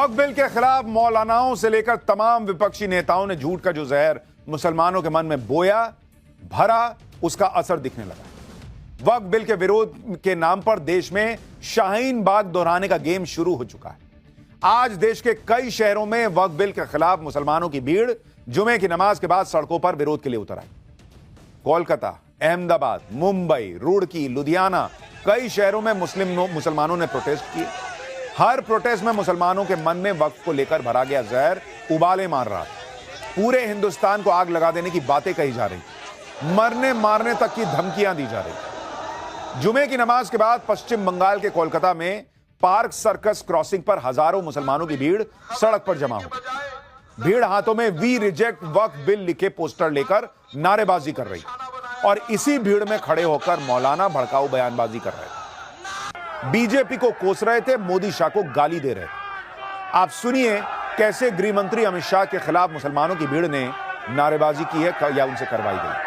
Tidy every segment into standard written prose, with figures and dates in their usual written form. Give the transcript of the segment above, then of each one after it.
वक्फ bill के खिलाफ मौलानाओं से लेकर तमाम विपक्षी नेताओं ने झूठ का जो जहर मुसलमानों के मन में बोया भरा, उसका असर दिखने लगा। वक्फ बिल के विरोध के नाम पर देश में शाहीन बाग दोहराने का गेम शुरू हो चुका है। आज देश के कई शहरों में वक्फ बिल के खिलाफ मुसलमानों की भीड़ जुमे की नमाज के बाद सड़कों पर विरोध के लिए उतर आई। कोलकाता, अहमदाबाद, मुंबई, रुड़की, लुधियाना, कई शहरों में मुसलमानों ने प्रोटेस्ट किए। हर प्रोटेस्ट में मुसलमानों के मन में वक्फ को लेकर भरा गया जहर उबाले मार रहा था। पूरे हिंदुस्तान को आग लगा देने की बातें कही जा रही, मरने मारने तक की धमकियां दी जा रही। जुमे की नमाज के बाद पश्चिम बंगाल के कोलकाता में पार्क सर्कस क्रॉसिंग पर हजारों मुसलमानों की भीड़ सड़क पर जमा हो गई। भीड़ हाथों में वी रिजेक्ट वक्फ बिल लिखे पोस्टर लेकर नारेबाजी कर रही और इसी भीड़ में खड़े होकर मौलाना भड़काऊ बयानबाजी कर रहे थे। बीजेपी को कोस रहे थे, मोदी शाह को गाली दे रहे थे। आप सुनिए कैसे गृह मंत्री अमित शाह के खिलाफ मुसलमानों की भीड़ ने नारेबाजी की है या उनसे करवाई गई।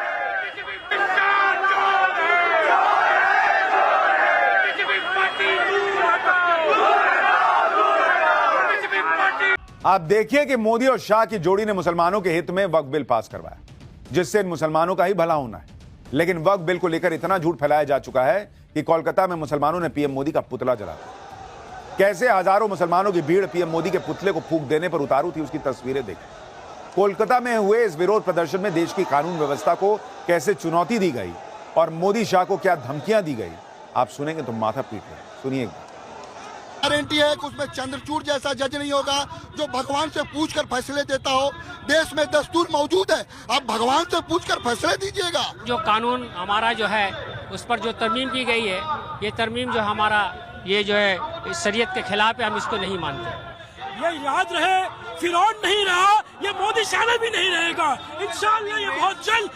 आप देखिए कि मोदी और शाह की जोड़ी ने मुसलमानों के हित में वक्फ बिल पास करवाया, जिससे मुसलमानों का ही भला होना है। लेकिन वक्फ बिल को लेकर इतना झूठ फैलाया जा चुका है कि कोलकाता में मुसलमानों ने पीएम मोदी का पुतला जलाया। कैसे हजारों मुसलमानों की भीड़ पीएम मोदी के पुतले को फूंक देने पर उतारू थी, उसकी तस्वीरें देखी। कोलकाता में हुए इस विरोध प्रदर्शन में देश की कानून व्यवस्था को कैसे चुनौती दी गई और मोदी शाह को क्या धमकियां दी गई, आप सुनेंगे तो माथा पीट रहे। सुनिए। गारंटी है कि उसमें चंद्रचूड़ जैसा जज नहीं होगा जो भगवान से पूछकर फैसले देता हो। देश में दस्तूर मौजूद है, आप भगवान से पूछकर फैसले दीजिएगा। जो कानून हमारा जो है उस पर जो तरमीम की गई है, ये तरमीम जो हमारा ये जो है शरीयत के खिलाफ है, हम इसको नहीं मानते। ये याद रहे, फिरौन नहीं रहा, ये मोदी शाह भी नहीं रहेगा। इंशाअल्लाह ये बहुत जल्द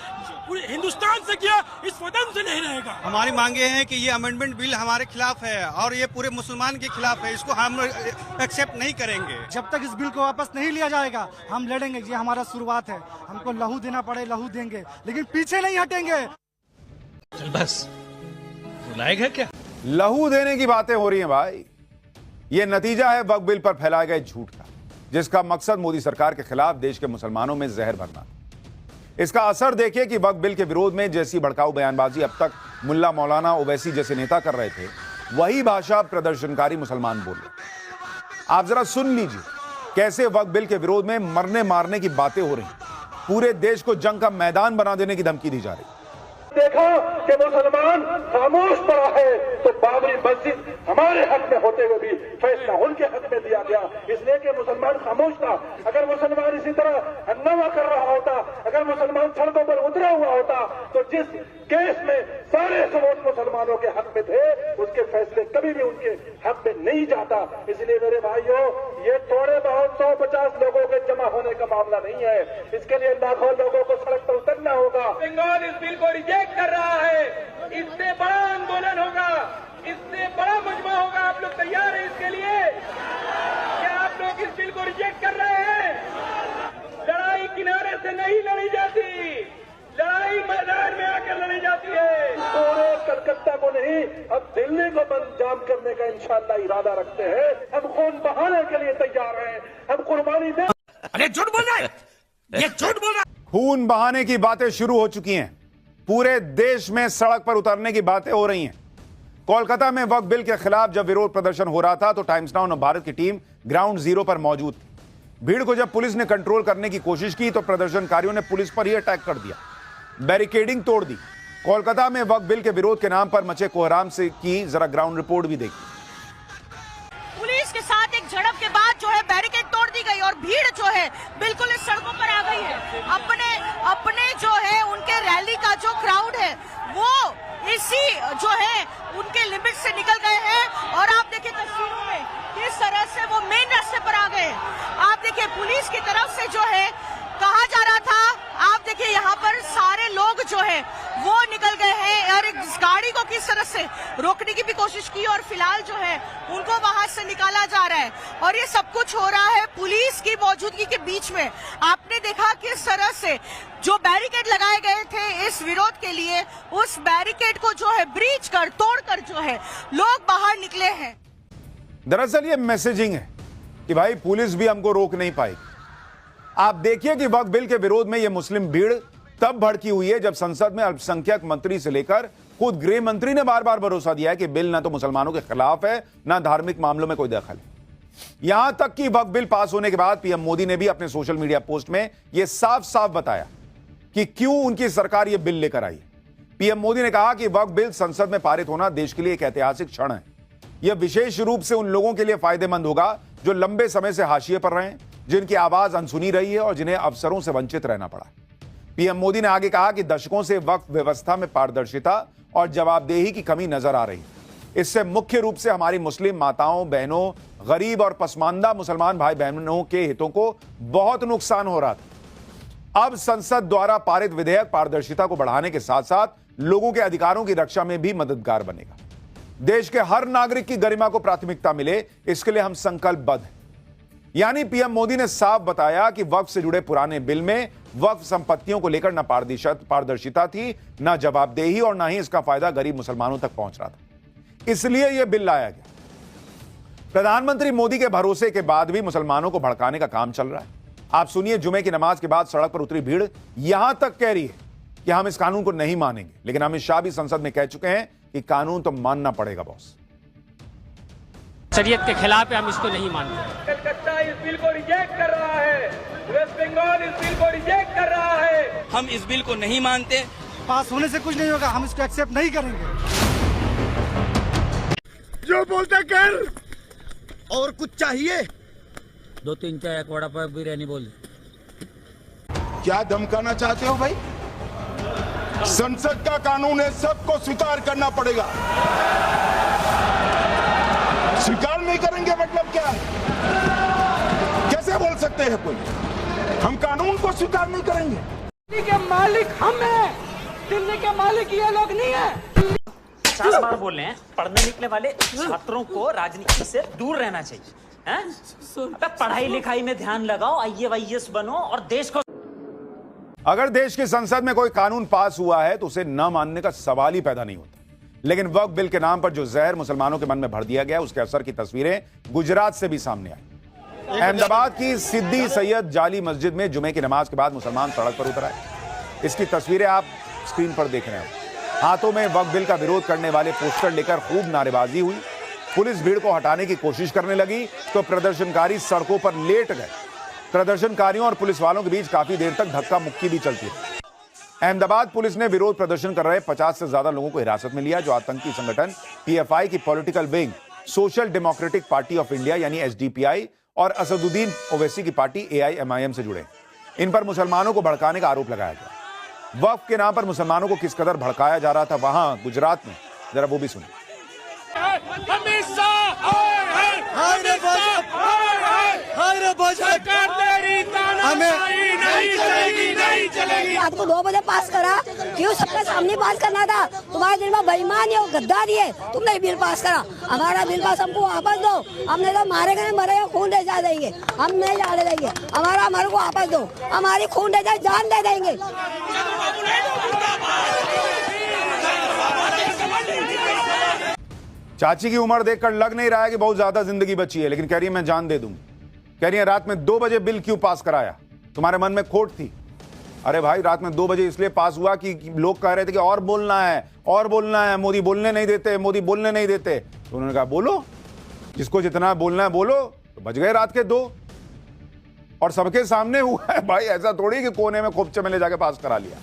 पूरे हिंदुस्तान से किया, इस वतन से नहीं रहेगा। हमारी मांगे हैं कि ये अमेंडमेंट बिल हमारे खिलाफ है और ये पूरे मुसलमान के खिलाफ है, इसको हम एक्सेप्ट नहीं करेंगे। जब तक इस बिल को वापस नहीं लिया जाएगा हम लड़ेंगे। ये हमारा शुरुआत है, हमको लहू देना पड़े लहू देंगे, लेकिन पीछे नहीं हटेंगे। चल बस, बुलाएगा क्या? लहू देने की बातें हो रही हैं भाई। ये नतीजा है वक्फ बिल पर फैलाए गए झूठ का, जिसका मकसद मोदी सरकार के खिलाफ देश के मुसलमानों में जहर भरना। इसका असर देखिए कि वक्फ बिल के विरोध में जैसी भड़काऊ बयानबाजी अब तक मुल्ला मौलाना ओवैसी जैसे नेता कर रहे थे, वही भाषा प्रदर्शनकारी मुसलमान बोल रहे। आप जरा सुन लीजिए कैसे वक्फ बिल के विरोध में मरने मारने की बातें हो रही, पूरे देश को जंग का मैदान बना देने की धमकी दी जा रही। देखा कि मुसलमान खामोश पड़ा है तो बाबरी मस्जिद हमारे हक में होते हुए भी फैसला उनके हक में दिया गया, इसलिए कि मुसलमान खामोश था। अगर मुसलमान इसी तरह हंगामा कर रहा होता, अगर मुसलमान सड़कों पर उतरा हुआ होता, तो जिस केस में सारे सबूत मुसलमानों के हक में थे, उसके फैसले कभी भी उनके हक में नहीं जाता। इसलिए मेरे भाइयों, ये थोड़े बहुत 150 लोगों के जमा होने का मामला नहीं है, इसके लिए लाखों लोगों को सड़क पर उतरना होगा। बंगाल इस बिल को रिजेक्ट कर रहा है, इससे बड़ा आंदोलन होगा, इससे बड़ा मजमा होगा। आप लोग तैयार हैं इसके लिए? क्या आप लोग इस बिल को रिजेक्ट कर रहे हैं? लड़ाई किनारे से नहीं लड़ी जाती, लड़ाई मैदान में आकर लड़ी जाती है। पूरे कलकत्ता को नहीं, अब दिल्ली को बंद जाम करने का इंशाअल्लाह इरादा रखते हैं। हम खून बहाने के लिए तैयार हैं, हम कुर्बानी दे। अरे झूठ बोल रहा है, ये झूठ बोल रहा है। खून बहाने की बातें शुरू हो चुकी हैं, पूरे देश में सड़क पर उतरने की बातें हो रही हैं। कोलकाता में वक्फ बिल के खिलाफ जब विरोध प्रदर्शन हो रहा था तो टाइम्स नाउ भारत की टीम ग्राउंड जीरो पर मौजूद थी। भीड़ को जब पुलिस ने कंट्रोल करने की कोशिश की तो प्रदर्शनकारियों ने पुलिस पर ही अटैक कर दिया, बैरिकेडिंग तोड़ दी। कोलकाता में वक्फ बिल के विरोध के नाम पर मचे कोहराम से की जरा ग्राउंड रिपोर्ट भी देखी। पुलिस के साथ एक झड़प के बाद जो है बैरिकेड तोड़ दी गई और भीड़ जो है बिल्कुल इस सड़कों पर आ गई है। अपने जो है उनके रैली का जो क्राउड है वो इसी जो है उनके लिमिट से निकल गए हैं और आप देखिए तस्वीरों में किस तरह से वो मेन रास्ते पर आ गए। आप देखिए पुलिस की तरफ से जो है कहा जा रहा था, आप देखिए यहाँ पर सारे लोग जो है वो निकल गए हैं और इस गाड़ी को किस तरह से रोकने की भी कोशिश की और फिलहाल जो है उनको वहां से निकाला जा रहा है और ये सब कुछ हो रहा है पुलिस की मौजूदगी के बीच में। आपने देखा किस तरह से जो बैरिकेड लगाए गए थे इस विरोध के लिए, उस बैरिकेड को जो है ब्रीच कर तोड़कर जो है लोग बाहर निकले हैं। दरअसल ये मैसेजिंग है कि भाई पुलिस भी हमको रोक नहीं पाएगी। आप देखिए कि वक्फ बिल के विरोध में यह मुस्लिम भीड़ तब भड़की हुई है जब संसद में अल्पसंख्यक मंत्री से लेकर खुद गृह मंत्री ने बार बार भरोसा दिया है कि बिल ना तो मुसलमानों के खिलाफ है, ना धार्मिक मामलों में कोई दखल है। यहां तक कि वक्फ बिल पास होने के बाद पीएम मोदी ने भी अपने सोशल मीडिया पोस्ट में यह साफ साफ बताया कि क्यों उनकी सरकार यह बिल लेकर आई। पीएम मोदी ने कहा कि वक्फ बिल संसद में पारित होना देश के लिए एक ऐतिहासिक क्षण है। यह विशेष रूप से उन लोगों के लिए फायदेमंद होगा जो लंबे समय से हाशिए पर रहे हैं, जिनकी आवाज अनसुनी रही है और जिन्हें अवसरों से वंचित रहना पड़ा। पीएम मोदी ने आगे कहा कि दशकों से वक्फ व्यवस्था में पारदर्शिता और जवाबदेही की कमी नजर आ रही है। इससे मुख्य रूप से हमारी मुस्लिम माताओं, बहनों, गरीब और पसमानदा मुसलमान भाई बहनों के हितों को बहुत नुकसान हो रहा था। अब संसद द्वारा पारित विधेयक पारदर्शिता को बढ़ाने के साथ साथ लोगों के अधिकारों की रक्षा में भी मददगार बनेगा। देश के हर नागरिक की गरिमा को प्राथमिकता मिले, इसके लिए हम संकल्पबद्ध हैं। यानी पीएम मोदी ने साफ बताया कि वक्फ से जुड़े पुराने बिल में वक्फ संपत्तियों को लेकर न पारदर्शिता थी, न जवाबदेही और न ही इसका फायदा गरीब मुसलमानों तक पहुंच रहा था। इसलिए यह बिल लाया गया। प्रधानमंत्री मोदी के भरोसे के बाद भी मुसलमानों को भड़काने का काम चल रहा है। आप सुनिए, जुमे की नमाज के बाद सड़क पर उतरी भीड़ यहां तक कह रही है कि हम इस कानून को नहीं मानेंगे, लेकिन अमित शाह भी संसद में कह चुके हैं कि कानून तो मानना पड़ेगा बॉस। शरीयत के खिलाफ है, हम इसको नहीं मानते। कलकत्ता इस बिल को रिजेक्ट कर रहा है, वेस्ट बंगाल इस बिल को रिजेक्ट कर रहा है। हम इस बिल को नहीं मानते। पास होने से कुछ नहीं होगा, हम इसको एक्सेप्ट नहीं करेंगे। जो बोलते कर और कुछ चाहिए। 2-3 चाय, एक वड़ा पाव, बिरयानी बोल। क्या धमकाना चाहते हो भाई? संसद का कानून है, सबको स्वीकार करना पड़ेगा। स्वीकार नहीं करेंगे मतलब क्या है? कैसे बोल सकते हैं कोई? हम कानून को स्वीकार नहीं करेंगे। दिल्ली के मालिक हम हैं, दिल्ली के मालिक ये लोग नहीं है। 50 बार बोल रहे हैं, पढ़ने निकले वाले छात्रों को राजनीति से दूर रहना चाहिए। अबे पढ़ाई लिखाई में ध्यान लगाओ, IAS बनो और देश को। अगर देश की संसद में कोई कानून पास हुआ है तो उसे न मानने का सवाल ही पैदा नहीं होता। लेकिन वक्फ बिल के नाम पर जो जहर मुसलमानों के मन में भर दिया गया, उसके असर की तस्वीरें गुजरात से भी सामने आई। अहमदाबाद की सिद्दी सैयद जाली मस्जिद में जुमे की नमाज के बाद मुसलमान सड़क पर उतर आए। इसकी तस्वीरें आप स्क्रीन पर देख रहे हैं। हाथों में वक्फ बिल का विरोध करने वाले पोस्टर लेकर खूब नारेबाजी हुई। पुलिस भीड़ को हटाने की कोशिश करने लगी तो प्रदर्शनकारी सड़कों पर लेट गए। प्रदर्शनकारियों और पुलिस वालों के बीच काफी देर तक धक्का मुक्की भी चलती रही। अहमदाबाद पुलिस ने विरोध प्रदर्शन कर रहे 50 से ज्यादा लोगों को हिरासत में लिया, जो आतंकी संगठन PFI की political wing social democratic party of India यानी SDPI और असदुद्दीन ओवैसी की पार्टी AIMIM से जुड़े। इन पर मुसलमानों को भड़काने का आरोप लगाया गया। वक्फ के नाम पर मुसलमानों को किस कदर भड़काया जा रहा था वहां गुजरात में, जरा वो भी सुनिए। रात को 2 बजे पास करा, क्यों सबके सामने बात करना था? तुम्हारे दिल में बेईमानी और गद्दारी है, तुमने बिल पास करा। हमारा बिल पास हमको वापस दो। हमने तो मारे गए मरेगा, खून दे जा देंगे, हम नहीं जाने देंगे। हमारे को वापस दो, हमारी खून दे जाए, जान दे देंगे। चाची की उम्र देखकर लग नहीं रहा है कि बहुत ज्यादा जिंदगी बची है, लेकिन कह रही है मैं जान दे दूंगी। कह रही है रात में 2 बजे बिल क्यों पास कराया? तुम्हारे मन में खोट थी? अरे भाई, रात में 2 बजे इसलिए पास हुआ कि लोग कह रहे थे कि और बोलना है, और बोलना है, मोदी बोलने नहीं देते, मोदी बोलने नहीं देते। तो उन्होंने कहा बोलो, जिसको जितना बोलना है बोलो। तो बज गए रात के 2 और सबके सामने हुआ है भाई। ऐसा थोड़ी कि कोने में खोपचे में ले जाके पास करा लिया।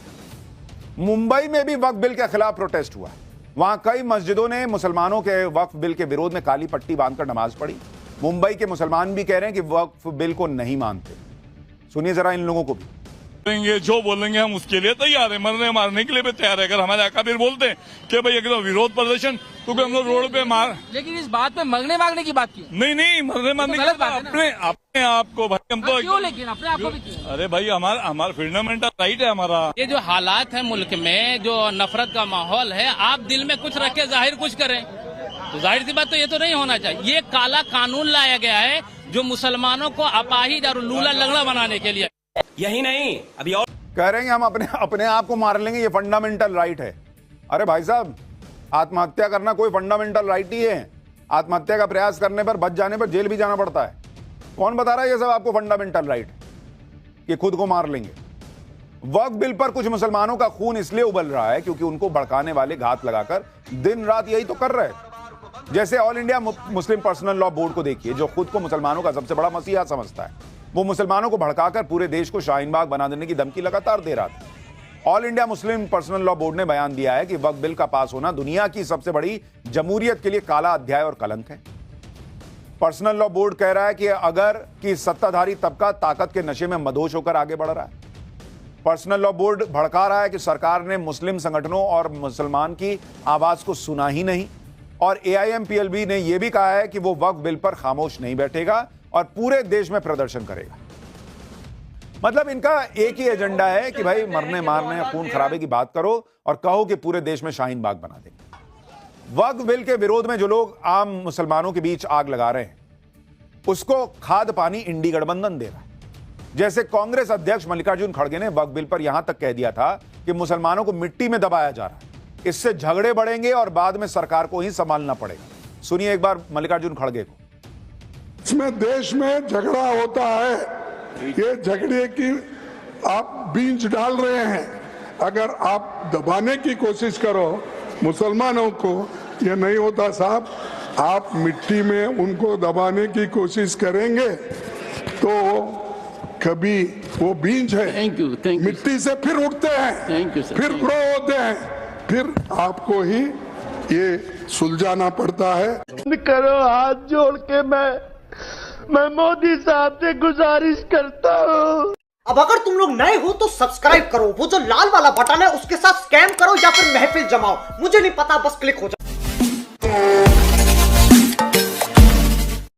मुंबई में भी वक्फ बिल के खिलाफ प्रोटेस्ट हुआ। वहां कई मस्जिदों ने मुसलमानों के वक्फ बिल के विरोध में काली पट्टी बांधकर नमाज पढ़ी। मुंबई के मुसलमान भी कह रहे हैं कि वक्फ बिल को नहीं मानते। सुनिए जरा इन लोगों को भी। जो बोलेंगे हम उसके लिए तैयार है, मरने मारने के लिए भी तैयार है। अगर हमारे अकाबिर बोलते हैं कि भाई एकदम विरोध प्रदर्शन, तो हम लोग रोड पे मार। लेकिन इस बात पे मरने मारने की बात क्यों? नहीं, मरने मारने की बात अपने आप को भाई हम तो क्यों, लेकिन अपने आप को भी क्यों? अरे भाई, हमारा फंडामेंटल राइट है हमारा। ये जो हालात है मुल्क में, जो नफरत का माहौल है, आप दिल में कुछ रख के जाहिर कुछ करें, तो जाहिर सी बात तो ये तो नहीं होना चाहिए। ये काला कानून लाया गया है जो मुसलमानों को अपाहिज और लूला लंगड़ा बनाने के लिए। यही नहीं, अभी और कह रहे हैं हम अपने आप को मार लेंगे, ये फंडामेंटल राइट है। अरे भाई साहब, आत्महत्या करना कोई फंडामेंटल राइट ही है। आत्महत्या का प्रयास करने पर, बच जाने पर जेल भी जाना पड़ता है। कौन बता रहा है ये सब आपको फंडामेंटल राइट कि खुद को मार लेंगे? वक्फ बिल पर कुछ मुसलमानों का खून इसलिए उबल रहा है क्योंकि उनको भड़काने वाले घात लगाकर दिन रात यही तो कर रहे थे। जैसे all India Muslim personal law board को देखिए, जो खुद को मुसलमानों का सबसे बड़ा मसीहा समझता है, वो मुसलमानों को भड़काकर पूरे देश को शाहीन बाग बना देने की धमकी लगातार दे रहा था। All India Muslim personal law board ने बयान दिया है कि वक्फ बिल का पास होना दुनिया की सबसे बड़ी जमहूरियत के लिए काला अध्याय और कलंक है। पर्सनल लॉ बोर्ड कह रहा है कि अगर कि सत्ताधारी तबका ताकत के नशे में मदहोश होकर आगे बढ़ रहा है। पर्सनल लॉ बोर्ड भड़का रहा है कि सरकार ने मुस्लिम संगठनों और मुसलमान की आवाज को सुना ही नहीं, और AIMPLB ने यह भी कहा है कि वो वक्फ बिल पर खामोश नहीं बैठेगा और पूरे देश में प्रदर्शन करेगा। मतलब इनका एक ही एजेंडा है कि भाई मरने मारने खून खराबे की बात करो और कहो कि पूरे देश में शाहीन बाग बना देंगे। वक्फ बिल के विरोध में जो लोग आम मुसलमानों के बीच आग लगा रहे हैं, उसको खाद पानी इंडी गठबंधन दे रहा है। जैसे कांग्रेस अध्यक्ष मल्लिकार्जुन खड़गे ने वक्फ बिल पर यहां तक कह दिया था कि मुसलमानों को मिट्टी में दबाया जा रहा है, इससे झगड़े बढ़ेंगे और बाद में सरकार को ही संभालना पड़ेगा। सुनिए एक बार मल्लिकार्जुन खड़गे को। इसमें देश में झगड़ा होता है, ये झगड़े की आप बीज डाल रहे हैं। अगर आप दबाने की कोशिश करो मुसलमानों को, ये नहीं होता साहब। आप मिट्टी में उनको दबाने की कोशिश करेंगे तो कभी वो बीज है, मिट्टी से फिर उठते हैं, फिर ग्रो होते हैं, फिर आपको ही ये सुलझाना पड़ता है। करो हाथ जोड़ के मैं मोदी साहब से गुजारिश करता हूँ। अब अगर तुम लोग नए हो तो सब्सक्राइब करो, वो जो लाल वाला बटन है उसके साथ स्कैम करो या फिर महफिल जमाओ, मुझे नहीं पता, बस क्लिक हो जाए।